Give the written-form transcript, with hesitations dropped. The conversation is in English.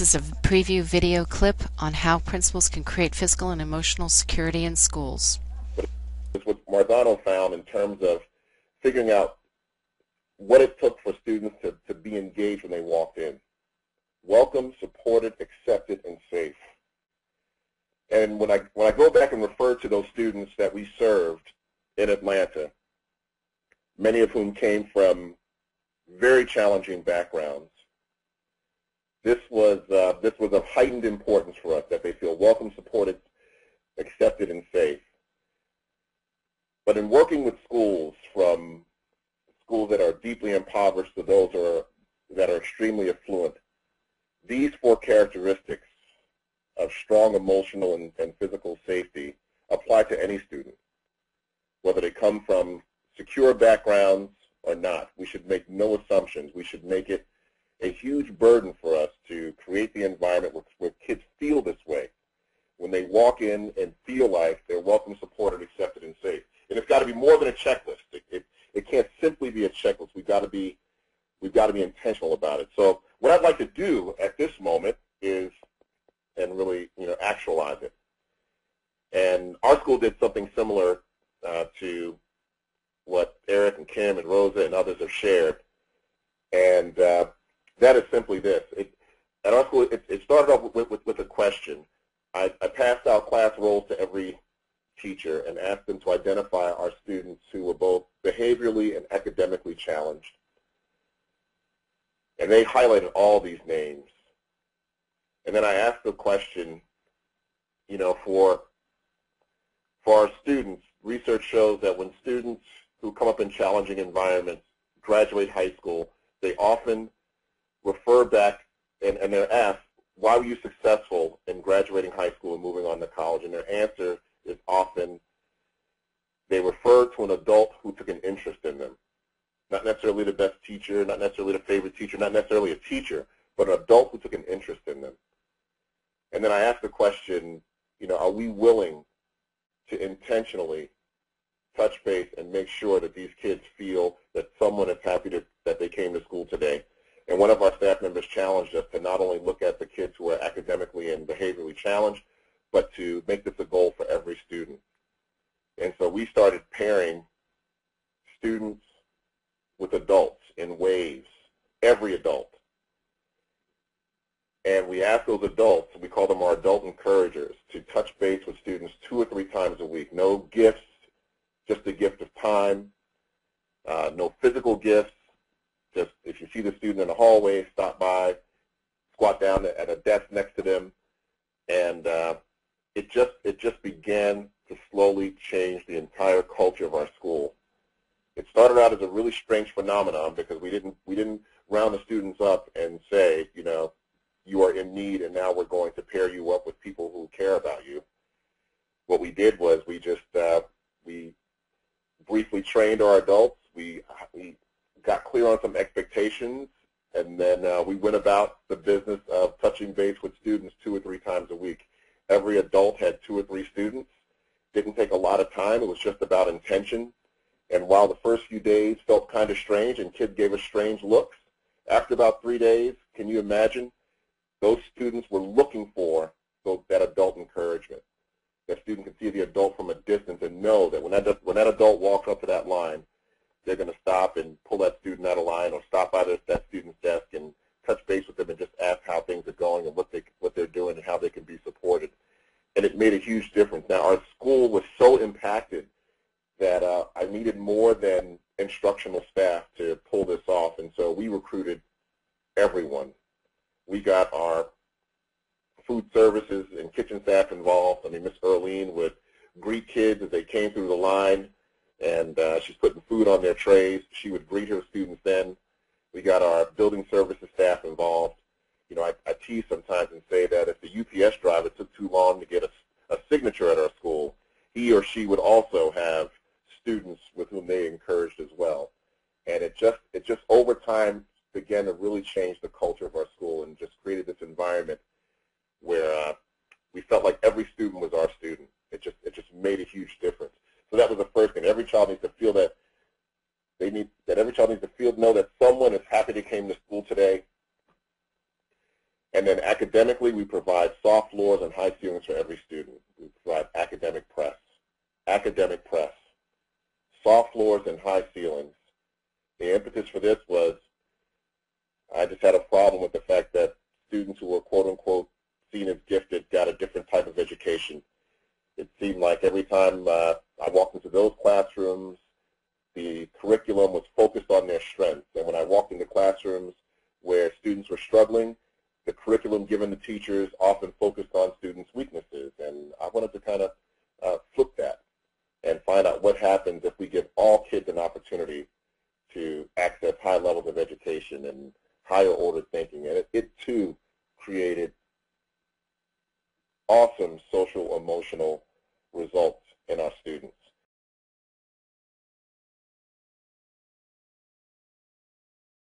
This is a preview video clip on how principals can create physical and emotional security in schools. It's what Marzano found in terms of figuring out what it took for students to be engaged when they walked in. Welcome, supported, accepted, and safe. And when I go back and refer to those students that we served in Atlanta, many of whom came from very challenging backgrounds, this was of heightened importance for us, that they feel welcome, supported, accepted, and safe. But in working with schools, from schools that are deeply impoverished to those that are extremely affluent, these four characteristics of strong emotional and physical safety apply to any student, whether they come from secure backgrounds or not. We should make no assumptions. We should make it a huge burden for us to create the environment where kids feel this way, when they walk in and feel like they're welcome, supported, accepted, and safe. And it's got to be more than a checklist. It can't simply be a checklist. We've got to be intentional about it. So what I'd like to do at this moment is, and really, actualize it. And our school did something similar to what Eric and Kim and Rosa and others have shared. And that is simply this. At our school, it started off with a question. I passed out class roles to every teacher and asked them to identify our students who were both behaviorally and academically challenged. And they highlighted all these names. And then I asked the question, for our students, research shows that when students who come up in challenging environments graduate high school, they often refer back and they're asked, why were you successful in graduating high school and moving on to college? And their answer is often they refer to an adult who took an interest in them. Not necessarily the best teacher, not necessarily the favorite teacher, not necessarily a teacher, but an adult who took an interest in them. And then I asked the question, are we willing to intentionally touch base and make sure that these kids feel that someone is happy that they came to school today? And one of our staff members challenged us to not only look at the kids who are academically and behaviorally challenged, but to make this a goal for every student. And so we started pairing students with adults in waves, every adult. And we asked those adults, we call them our adult encouragers, to touch base with students 2 or 3 times a week. No gifts, just a gift of time, no physical gifts. Just if you see the student in the hallway, stop by, squat down at a desk next to them, and it just began to slowly change the entire culture of our school. It started out as a really strange phenomenon because we didn't round the students up and say, you are in need, and now we're going to pair you up with people who care about you. What we did was we briefly trained our adults. We got clear on some expectations, and then we went about the business of touching base with students 2 or 3 times a week. Every adult had 2 or 3 students. Didn't take a lot of time. It was just about intention. And while the first few days felt kind of strange and kids gave us strange looks, after about 3 days, can you imagine, those students were looking for that adult encouragement. That student can see the adult from a distance and know that when that adult walks up to that line, they're going to stop and pull that student out of line, or stop by that student's desk and touch base with them and just ask how things are going and what they're doing and how they can be supported. And it made a huge difference. Now, our school was so impacted that I needed more than instructional staff to pull this off, and so we recruited everyone. We got our food services and kitchen staff involved. I mean, Miss Earlene would greet kids as they came through the line, and she's putting food on their trays. She would greet her students then. We got our building services staff involved. I tease sometimes and say that if the UPS driver took too long to get a signature at our school, he or she would also have students with whom they encouraged as well. And it just over time began to really change the culture of our school and just created this environment where we felt like every student was our student. It just made a huge difference. So that was the first thing. Every child needs to feel that every child needs to know that someone is happy they came to school today. And then academically, we provide soft floors and high ceilings for every student. We provide academic press, soft floors and high ceilings. The impetus for this was I just had a problem with the fact that students who were quote-unquote seen as gifted got a different type of education. It seemed like every time I walked into those classrooms, the curriculum was focused on their strengths. And when I walked into classrooms where students were struggling, the curriculum given to teachers often focused on students' weaknesses. And I wanted to kind of flip that and find out what happens if we give all kids an opportunity to access high levels of education and higher order thinking. And it too created awesome social emotional results in our students.